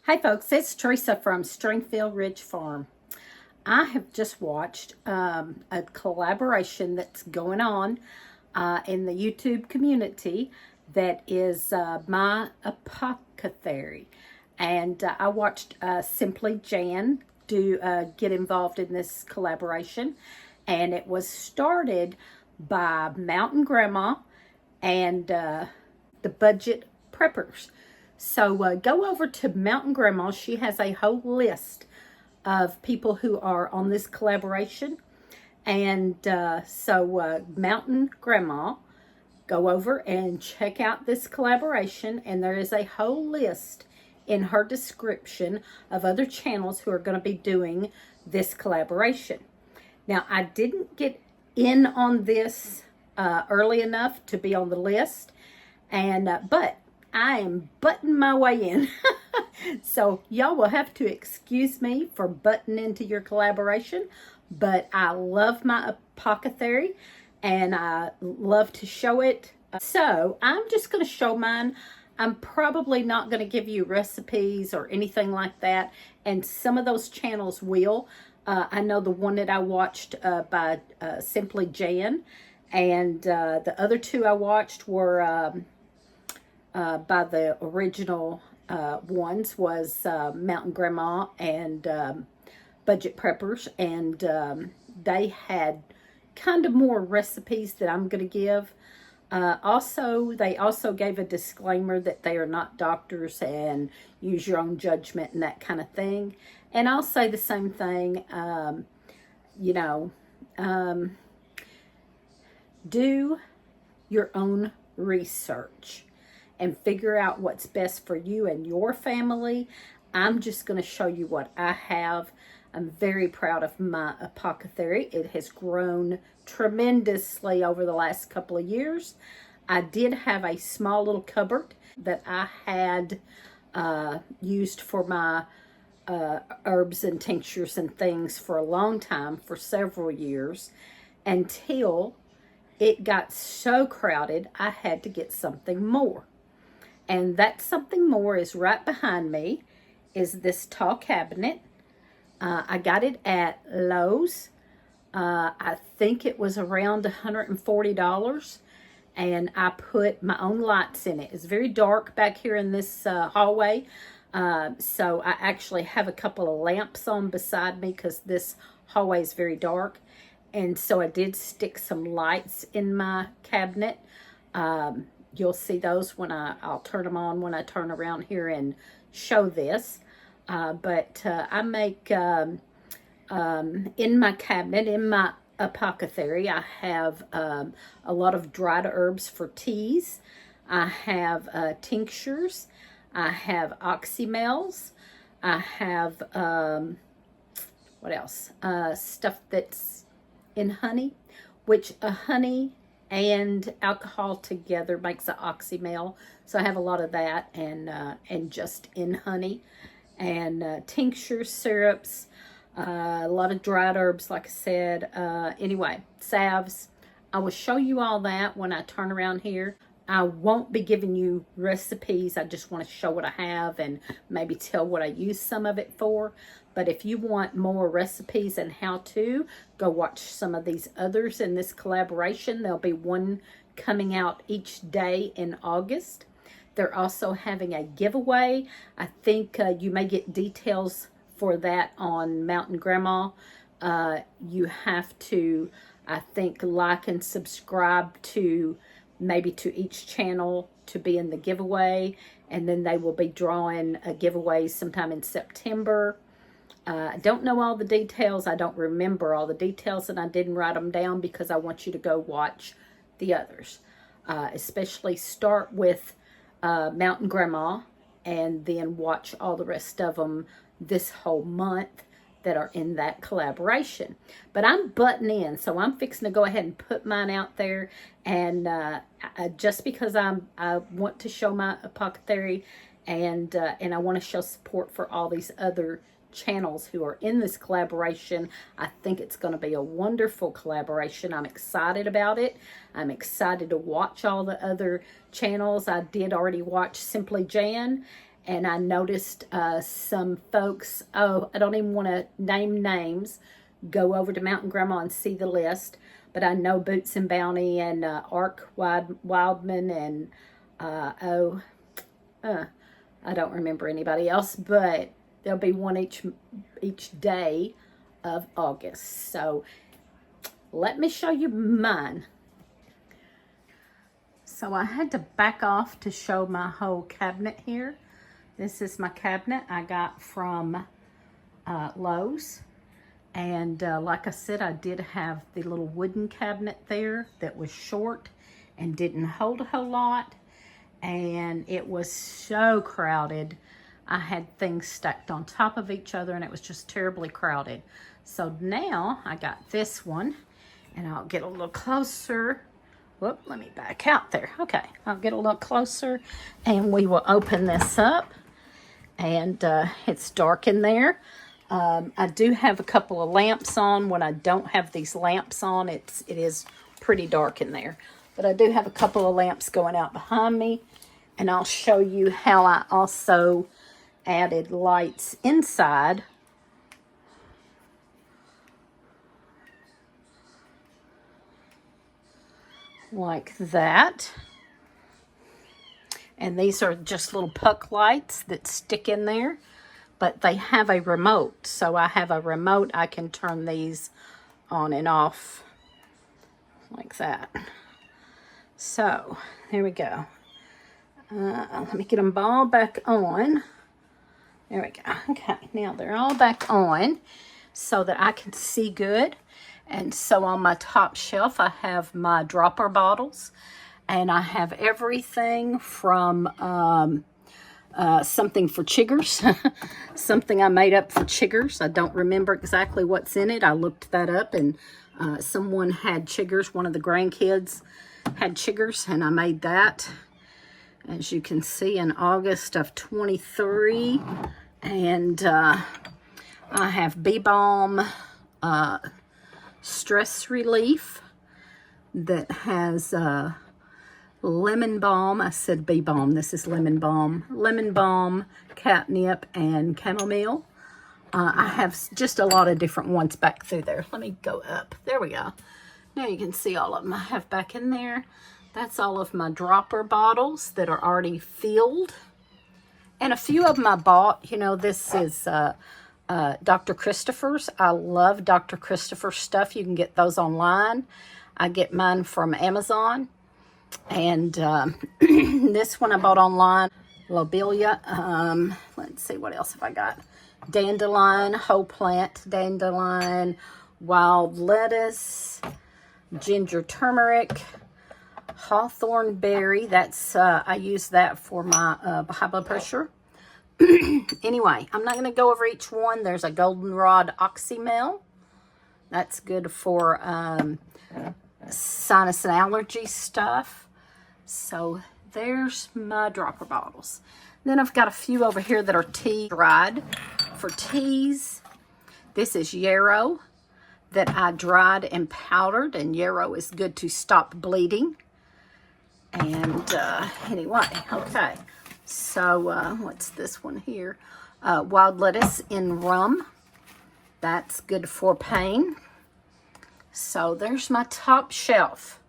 Hey folks, it's Teresa from Stringfield Ridge Farm. I have just watched a collaboration that's going on in the YouTube community that is my Apothecary. And I watched Simply Jan get involved in this collaboration. And it was started by Mountain Grandma and the Budget Preppers. So go over to Mountain Grandma. She has a whole list of people who are on this collaboration. And Mountain Grandma, go over and check out this collaboration. And there is a whole list in her description of other channels who are going to be doing this collaboration. Now, I didn't get in on this early enough to be on the list, but I am butting my way in. So y'all will have to excuse me for butting into your collaboration, but I love my Apothecary and I love to show it. So I'm just going to show mine. I'm probably not going to give you recipes or anything like that, and some of those channels will. I know the one that I watched by Simply Jan, and the other two I watched were by the original ones was Mountain Grandma and Budget Preppers, and they had kind of more recipes that I'm going to give. They also gave a disclaimer that they are not doctors and use your own judgment and that kind of thing. And I'll say the same thing, do your own research and figure out what's best for you and your family. I'm just going to show you what I have. I'm very proud of my Apothecary. It has grown tremendously over the last couple of years. I did have a small little cupboard that I had used for my herbs and tinctures and things for a long time, for several years, until it got so crowded I had to get something more. And that something more is right behind me, is this tall cabinet. I got it at Lowe's. I think it was around $140. And I put my own lights in it. It's very dark back here in this hallway. So I actually have a couple of lamps on beside me because this hallway is very dark. And so I did stick some lights in my cabinet. You'll see those when I'll turn them on when I turn around here and show this. But I make, in my cabinet, in my Apothecary, I have a lot of dried herbs for teas. I have tinctures. I have oxymels. I have, what else? Stuff that's in honey, which honey and alcohol together makes an oxymel. So I have a lot of that, and just in honey, and tinctures, syrups, a lot of dried herbs, like I said. Anyway, salves. I will show you all that when I turn around here. I won't be giving you recipes. I just want to show what I have and maybe tell what I use some of it for. But if you want more recipes and how-to, go watch some of these others in this collaboration. There'll be one coming out each day in August. They're also having a giveaway. I think you may get details for that on Mountain Grandma. You have to, I think, like and subscribe to maybe to each channel to be in the giveaway, and then they will be drawing a giveaway sometime in September. I don't know all the details. I don't remember all the details, and I didn't write them down because I want you to go watch the others. Especially start with Mountain Grandma and then watch all the rest of them this whole month that are in that collaboration. But I'm butting in, so I'm fixing to go ahead and put mine out there. And just because I want to show my Apothecary, and I want to show support for all these other channels who are in this collaboration. I think it's going to be a wonderful collaboration. I'm excited about it. I'm excited to watch all the other channels. I did already watch Simply Jan, And I noticed some folks, oh, I don't even want to name names, go over to Mountain Grandma and see the list. But I know Boots and Bounty and Wildman and, I don't remember anybody else, but there'll be one each day of August. So let me show you mine. So I had to back off to show my whole cabinet here. This is my cabinet I got from Lowe's. And like I said, I did have the little wooden cabinet there that was short and didn't hold a whole lot. And it was so crowded. I had things stacked on top of each other and it was just terribly crowded. So now I got this one, and I'll get a little closer. Whoop, let me back out there. Okay, I'll get a little closer and we will open this up. And it's dark in there. I do have a couple of lamps on. When I don't have these lamps on, it is pretty dark in there. But I do have a couple of lamps going out behind me. And I'll show you how I also added lights inside. Like that. And these are just little puck lights that stick in there. But they have a remote. So I have a remote. I can turn these on and off like that. So, there we go. Let me get them all back on. There we go. Okay, now they're all back on so that I can see good. And so on my top shelf, I have my dropper bottles. And I have everything from something for chiggers. Something I made up for chiggers. I don't remember exactly what's in it. I looked that up, and someone had chiggers. One of the grandkids had chiggers, and I made that. As you can see, in August of 23. And I have Bee Balm Stress Relief that has lemon balm. I said Bee Balm. This is lemon balm. Lemon balm, catnip, and chamomile. I have just a lot of different ones back through there. Let me go up. There we go. Now you can see all of them I have back in there. That's all of my dropper bottles that are already filled. And a few of them I bought. You know, this is Dr. Christopher's. I love Dr. Christopher's stuff. You can get those online. I get mine from Amazon. And this one I bought online. Lobelia. Let's see, what else have I got? Dandelion, whole plant dandelion, wild lettuce, ginger turmeric, hawthorn berry. That's I use that for my high blood pressure. Anyway, I'm not going to go over each one. There's a goldenrod oxymel. That's good for sinus and allergy stuff. So there's my dropper bottles. Then I've got a few over here that are tea dried. For teas, this is yarrow that I dried and powdered, and yarrow is good to stop bleeding. And anyway, okay. So what's this one here? Wild lettuce in rum. That's good for pain. So there's my top shelf.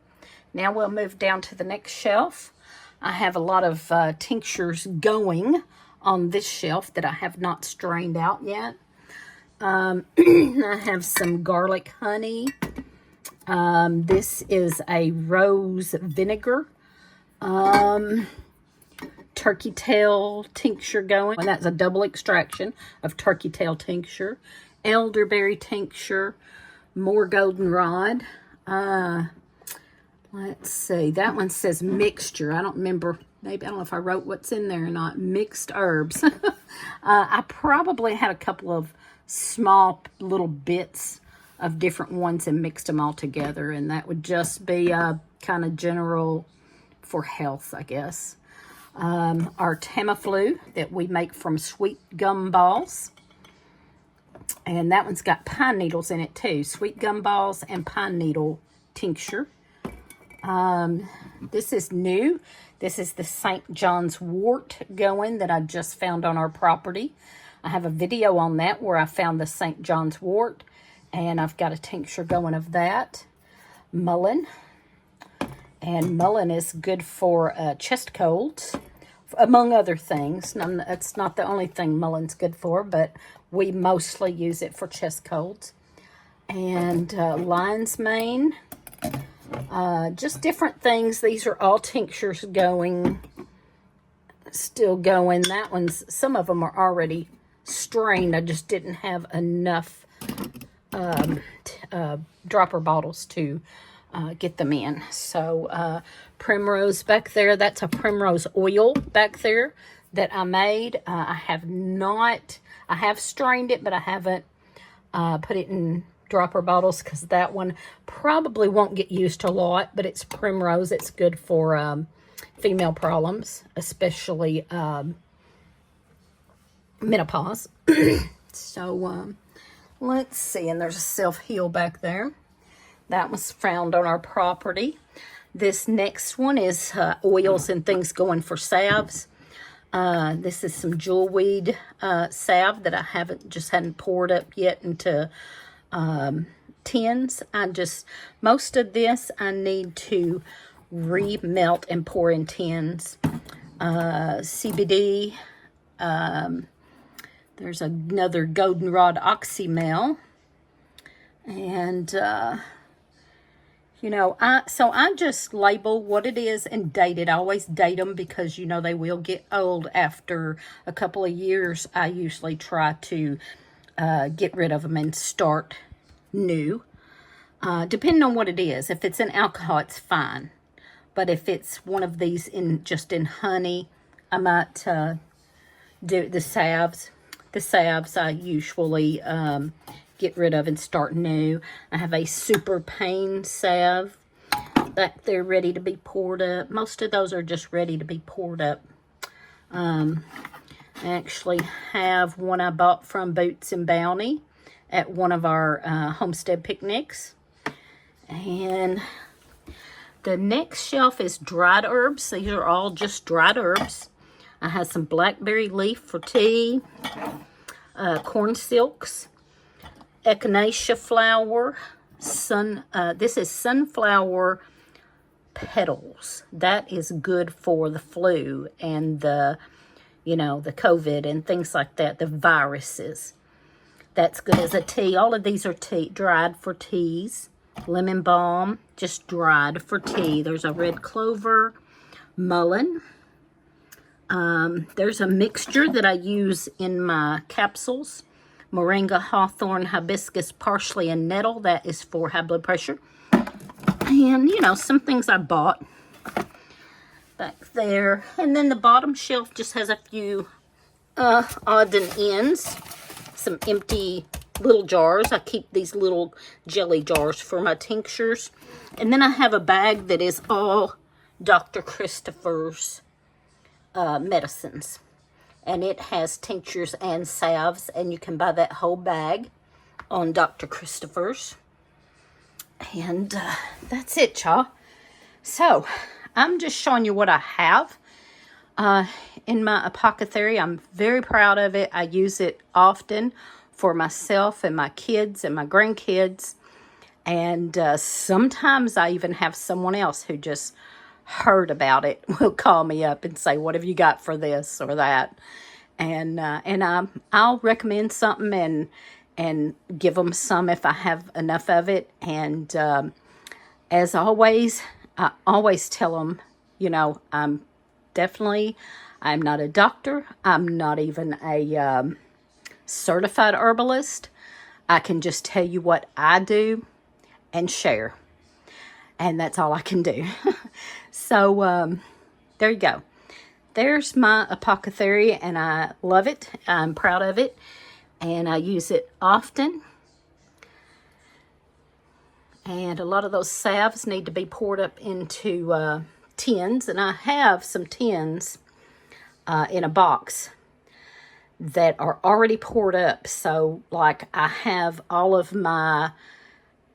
Now we'll move down to the next shelf. I have a lot of tinctures going on this shelf that I have not strained out yet. I have some garlic honey. This is a rose vinegar. Turkey tail tincture going. And that's a double extraction of turkey tail tincture. Elderberry tincture. More goldenrod. Let's see. That one says mixture. I don't remember. Maybe, I don't know if I wrote what's in there or not. Mixed herbs. I probably had a couple of small little bits of different ones and mixed them all together. And that would just be kind of general for health, I guess. Our Tamiflu that we make from sweet gum balls. And that one's got pine needles in it too. Sweet gum balls and pine needle tincture. This is new. This is the St. John's wort going that I just found on our property. I have a video on that where I found the St. John's wort, and I've got a tincture going of that. Mullein, and mullein is good for chest colds, among other things. That's not the only thing mullein's good for, but we mostly use it for chest colds. And lion's mane, just different things. These are all tinctures going, still going. That one's, some of them are already strained. I just didn't have enough dropper bottles to get them in. So primrose back there, that's a primrose oil back there that I made. I have strained it, but I haven't put it in dropper bottles because that one probably won't get used a lot, but it's primrose. It's good for female problems, especially menopause. So let's see, and there's a self-heal back there. That was found on our property. This next one is oils and things going for salves. This is some jewelweed salve that I hadn't poured up yet into tins. Most of this I need to remelt and pour in tins. CBD. There's another goldenrod oxymel. And I just label what it is and date it. I always date them because, they will get old after a couple of years. I usually try to get rid of them and start new, depending on what it is. If it's in alcohol, it's fine. But if it's one of these just in honey, I might do the salves. The salves I usually get rid of and start new. I have a super pain salve back there ready to be poured up. Most of those are just ready to be poured up. I actually have one I bought from Boots and Bounty at one of our homestead picnics. And the next shelf is dried herbs. These are all just dried herbs. I have some blackberry leaf for tea, corn silks, echinacea flower, this is sunflower petals. That is good for the flu and the COVID and things like that, the viruses. That's good as a tea. All of these are dried for teas. Lemon balm, just dried for tea. There's a red clover, mullein. There's a mixture that I use in my capsules. Moringa, hawthorn, hibiscus, parsley, and nettle. That is for high blood pressure. And, some things I bought back there. And then the bottom shelf just has a few odds and ends. Some empty little jars. I keep these little jelly jars for my tinctures. And then I have a bag that is all Dr. Christopher's medicines. And it has tinctures and salves, and you can buy that whole bag on Dr. Christopher's. And that's it, y'all. So, I'm just showing you what I have in my Apothecary. I'm very proud of it. I use it often for myself and my kids and my grandkids. And sometimes I even have someone else who just heard about it will call me up and say, what have you got for this or that? And I'll recommend something and give them some if I have enough of it. And as always, I always tell them, I'm not a doctor. I'm not even a certified herbalist. I can just tell you what I do and share. And that's all I can do. So, there you go. There's my Apothecary, and I love it. I'm proud of it, and I use it often. And a lot of those salves need to be poured up into tins, and I have some tins in a box that are already poured up. So, like, I have all of my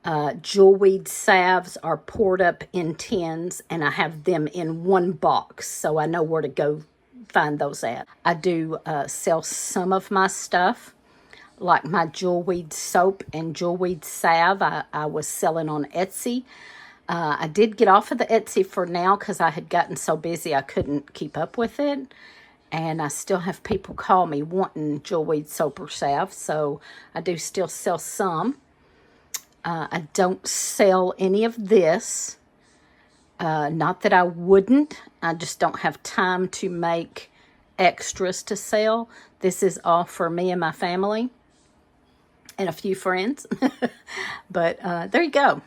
Jewelweed salves are poured up in tins, and I have them in one box, so I know where to go find those at. I do sell some of my stuff, like my jewelweed soap and jewelweed salve. I was selling on Etsy. I did get off of the Etsy for now because I had gotten so busy I couldn't keep up with it. And I still have people call me wanting jewelweed soap or salve, so I do still sell some. I don't sell any of this. Not that I wouldn't. I just don't have time to make extras to sell. This is all for me and my family and a few friends. But there you go.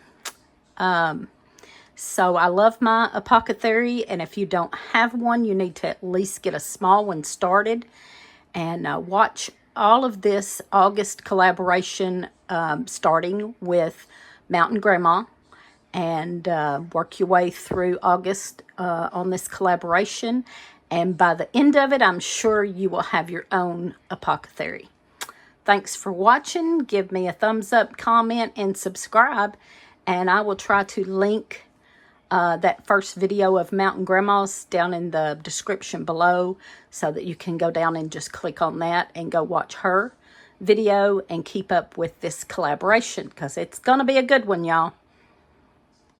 So I love my Apothecary, and if you don't have one, you need to at least get a small one started. And watch all of this August collaboration, starting with Mountain Grandma, and work your way through August on this collaboration. And by the end of it, I'm sure you will have your own Apothecary. Thanks for watching. Give me a thumbs up, comment, and subscribe. And I will try to link that first video of Mountain Grandma's down in the description below, so that you can go down and just click on that and go watch her video and keep up with this collaboration, because it's going to be a good one, y'all.